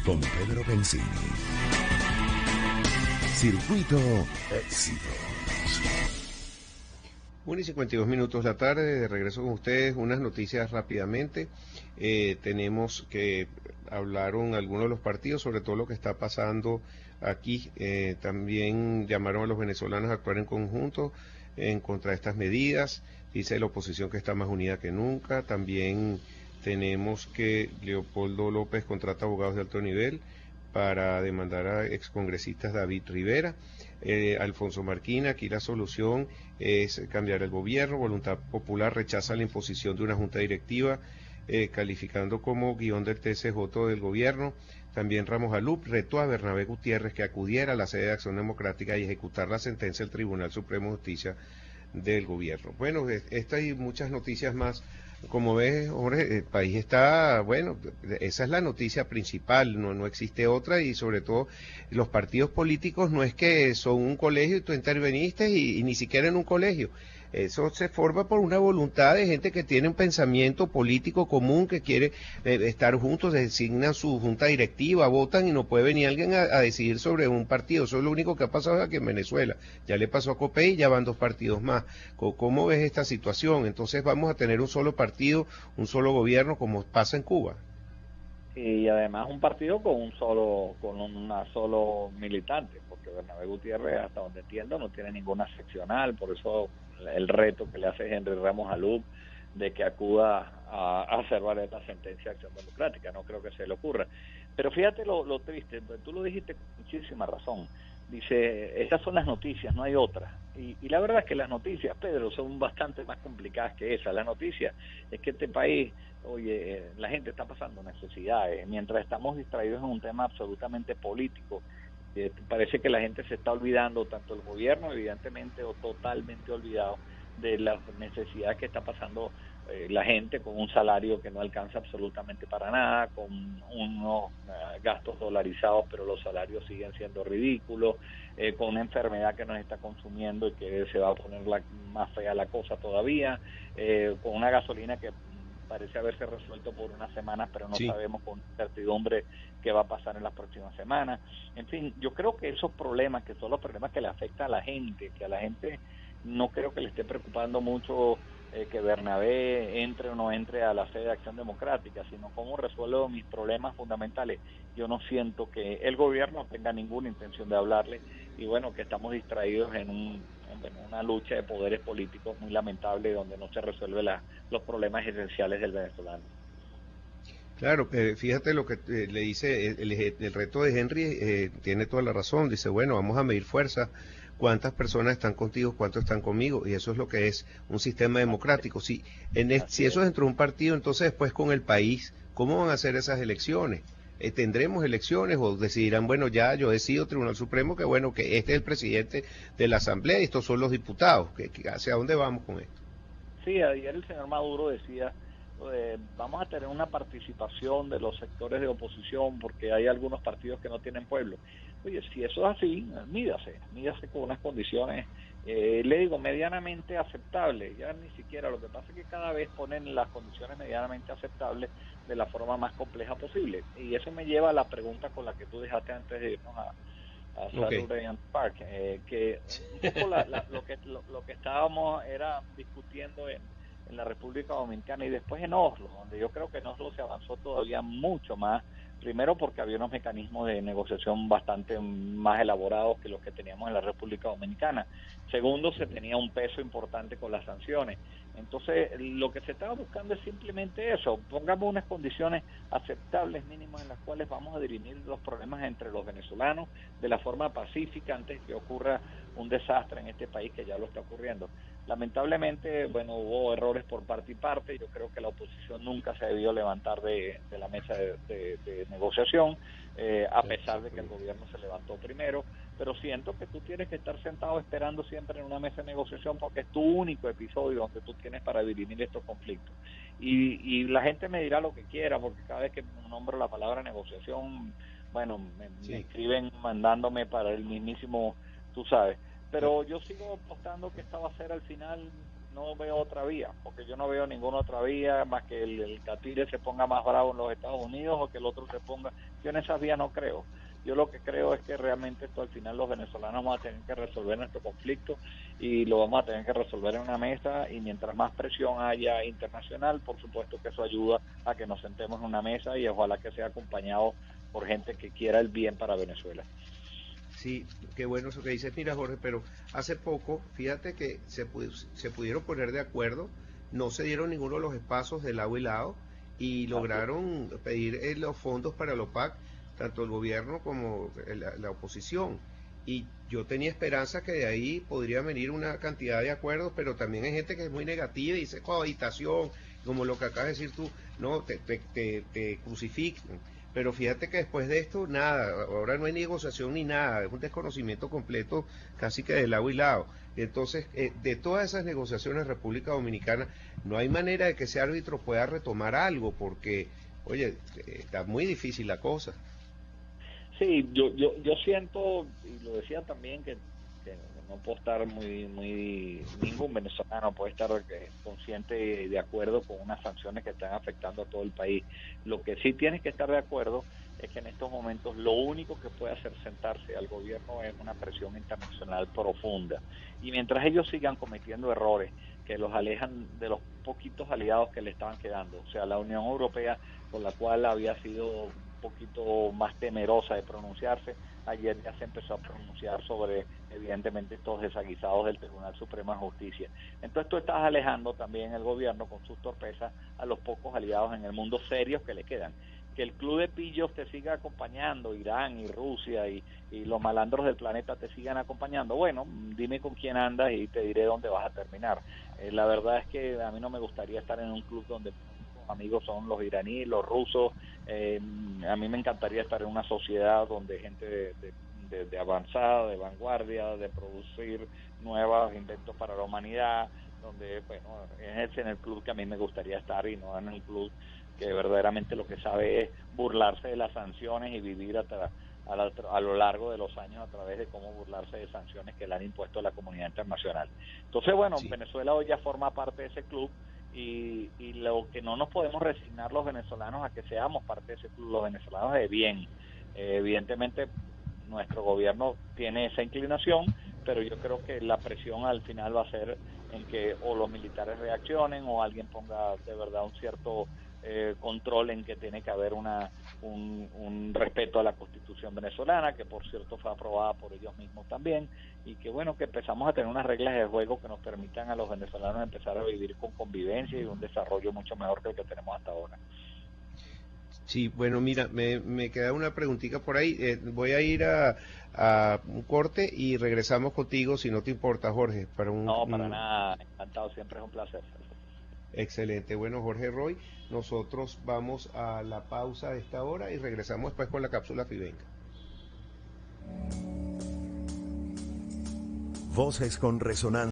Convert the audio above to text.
con Pedro Benzini. Circuito Éxitos. 1:52 de la tarde, de regreso con ustedes, unas noticias rápidamente. Tenemos que hablaron algunos de los partidos sobre todo lo que está pasando aquí. También llamaron a los venezolanos a actuar en conjunto en contra de estas medidas. Dice la oposición que está más unida que nunca. También tenemos que Leopoldo López contrata abogados de alto nivel para demandar a excongresistas David Rivera. Alfonso Marquina, aquí la solución es cambiar el gobierno. Voluntad Popular rechaza la imposición de una junta directiva, calificando como guión del TCJ del gobierno. También Ramos Alup retó a Bernabé Gutiérrez que acudiera a la sede de Acción Democrática y ejecutar la sentencia del Tribunal Supremo de Justicia del gobierno. Bueno, estas y muchas noticias más. Como ves, Jorge, el país está, bueno, esa es la noticia principal, no existe otra, y sobre todo los partidos políticos no es que son un colegio y tú interveniste y ni siquiera en un colegio. Eso se forma por una voluntad de gente que tiene un pensamiento político común, que quiere estar juntos, designan su junta directiva, votan y no puede venir alguien a decidir sobre un partido. Eso es lo único que ha pasado aquí en Venezuela. Ya le pasó a COPEI y ya van 2 partidos más. ¿Cómo ves esta situación? Entonces vamos a tener un solo partido, un solo gobierno, como pasa en Cuba. Y además un partido con una solo militante, porque Bernabé Gutiérrez, hasta donde entiendo, no tiene ninguna seccional, por eso el reto que le hace Henry Ramos Alup de que acuda a hacer valer la sentencia de Acción Democrática, no creo que se le ocurra. Pero fíjate lo triste, tú lo dijiste con muchísima razón. Dice, estas son las noticias, no hay otras. Y la verdad es que las noticias, Pedro, son bastante más complicadas que esas. La noticia es que este país, oye, la gente está pasando necesidades. Mientras estamos distraídos en un tema absolutamente político, parece que la gente se está olvidando, tanto el gobierno, evidentemente, o totalmente olvidado de las necesidades que está pasando la gente con un salario que no alcanza absolutamente para nada, con unos gastos dolarizados, pero los salarios siguen siendo ridículos, con una enfermedad que nos está consumiendo y que se va a poner más fea la cosa todavía, con una gasolina que parece haberse resuelto por unas semanas, pero no sabemos con certidumbre qué va a pasar en las próximas semanas. En fin, yo creo que esos problemas, que son los problemas que le afectan a la gente, que a la gente no creo que le esté preocupando mucho que Bernabé entre o no entre a la sede de Acción Democrática, sino cómo resuelvo mis problemas fundamentales. Yo no siento que el gobierno tenga ninguna intención de hablarle, y bueno, que estamos distraídos en una lucha de poderes políticos muy lamentable, donde no se resuelven los problemas esenciales del venezolano. Claro, fíjate lo que le dice el reto de Henry, tiene toda la razón. Dice, bueno, vamos a medir fuerza, cuántas personas están contigo, cuántos están conmigo, y eso es lo que es un sistema democrático. Si eso es dentro de un partido, entonces después con el país, ¿cómo van a hacer esas elecciones? ¿Tendremos elecciones o decidirán, bueno, ya yo decido, Tribunal Supremo, que bueno, que este es el presidente de la Asamblea y estos son los diputados? ¿Hacia dónde vamos con esto? Sí, ayer el señor Maduro decía, vamos a tener una participación de los sectores de oposición porque hay algunos partidos que no tienen pueblo. Oye, si eso es así, mídase con unas condiciones, le digo, medianamente aceptables. Ya ni siquiera, lo que pasa es que cada vez ponen las condiciones medianamente aceptables de la forma más compleja posible. Y eso me lleva a la pregunta con la que tú dejaste antes de irnos a Saturday and Park, que un poco lo que estábamos era discutiendo en la República Dominicana y después en Oslo, donde yo creo que en Oslo se avanzó todavía mucho más, primero porque había unos mecanismos de negociación bastante más elaborados que los que teníamos en la República Dominicana. Segundo, se tenía un peso importante con las sanciones. Entonces, lo que se estaba buscando es simplemente eso, pongamos unas condiciones aceptables mínimas en las cuales vamos a dirimir los problemas entre los venezolanos de la forma pacífica antes que ocurra un desastre en este país, que ya lo está ocurriendo. Lamentablemente, bueno, hubo errores por parte y parte. Yo creo que la oposición nunca se debió levantar de la mesa de negociación, a pesar de que el gobierno se levantó primero, pero siento que tú tienes que estar sentado esperando siempre en una mesa de negociación porque es tu único episodio donde tú tienes para dirimir estos conflictos. Y la gente me dirá lo que quiera, porque cada vez que nombro la palabra negociación, bueno, me escriben mandándome para el mismísimo, tú sabes. Pero yo sigo apostando que esta va a ser al final no veo otra vía, porque yo no veo ninguna otra vía más que el Catire se ponga más bravo en los Estados Unidos o que el otro se ponga. Yo en esas vías no creo. Yo lo que creo es que realmente esto al final los venezolanos vamos a tener que resolver nuestro conflicto y lo vamos a tener que resolver en una mesa, y mientras más presión haya internacional, por supuesto que eso ayuda a que nos sentemos en una mesa y ojalá que sea acompañado por gente que quiera el bien para Venezuela. Sí, qué bueno eso que dices. Mira, Jorge, pero hace poco, fíjate que se pudieron poner de acuerdo, no se dieron ninguno de los espacios de lado y lado y lograron pedir los fondos para la OPAC, tanto el gobierno como la oposición. Y yo tenía esperanza que de ahí podría venir una cantidad de acuerdos, pero también hay gente que es muy negativa y dice cohabitación, como lo que acabas de decir tú, no, te crucifican. Pero fíjate que después de esto, nada, ahora no hay negociación ni nada, es un desconocimiento completo casi que de lado y lado. Entonces, de todas esas negociaciones, República Dominicana, no hay manera de que ese árbitro pueda retomar algo, porque, oye, está muy difícil la cosa. Sí, yo siento, y lo decía también, que no puedo estar ningún venezolano puede estar consciente y de acuerdo con unas sanciones que están afectando a todo el país. Lo que sí tienes que estar de acuerdo es que en estos momentos lo único que puede hacer sentarse al gobierno es una presión internacional profunda. Y mientras ellos sigan cometiendo errores que los alejan de los poquitos aliados que le estaban quedando, o sea, la Unión Europea, con la cual había sido un poquito más temerosa de pronunciarse, ayer ya se empezó a pronunciar sobre, evidentemente, estos desaguisados del Tribunal Supremo de Justicia. Entonces tú estás alejando también el gobierno con sus torpezas a los pocos aliados en el mundo serios que le quedan. Que el club de pillos te siga acompañando, Irán y Rusia y los malandros del planeta te sigan acompañando, bueno, dime con quién andas y te diré dónde vas a terminar. La verdad es que a mí no me gustaría estar en un club donde mis amigos son los iraníes, los rusos. A mí me encantaría estar en una sociedad donde gente de avanzada, de vanguardia, de producir nuevos inventos para la humanidad, donde, bueno, es en el club que a mí me gustaría estar y no en el club que verdaderamente lo que sabe es burlarse de las sanciones y vivir a lo largo de los años a través de cómo burlarse de sanciones que le han impuesto a la comunidad internacional. Entonces, bueno, Sí. Venezuela hoy ya forma parte de ese club y lo que no nos podemos resignar los venezolanos a que seamos parte de ese club, los venezolanos de bien. Evidentemente, nuestro gobierno tiene esa inclinación, pero yo creo que la presión al final va a ser en que o los militares reaccionen o alguien ponga de verdad un cierto control en que tiene que haber un respeto a la Constitución venezolana, que por cierto fue aprobada por ellos mismos también, y que bueno, que empezamos a tener unas reglas de juego que nos permitan a los venezolanos empezar a vivir con convivencia y un desarrollo mucho mejor que el que tenemos hasta ahora. Sí, bueno, mira, me queda una preguntita por ahí. Voy a ir a un corte y regresamos contigo, si no te importa, Jorge, para No, para nada, encantado, siempre es un placer. excelente. Bueno, Jorge Roy, nosotros vamos a la pausa de esta hora y regresamos después con la cápsula Fibenca. Voces con resonancia.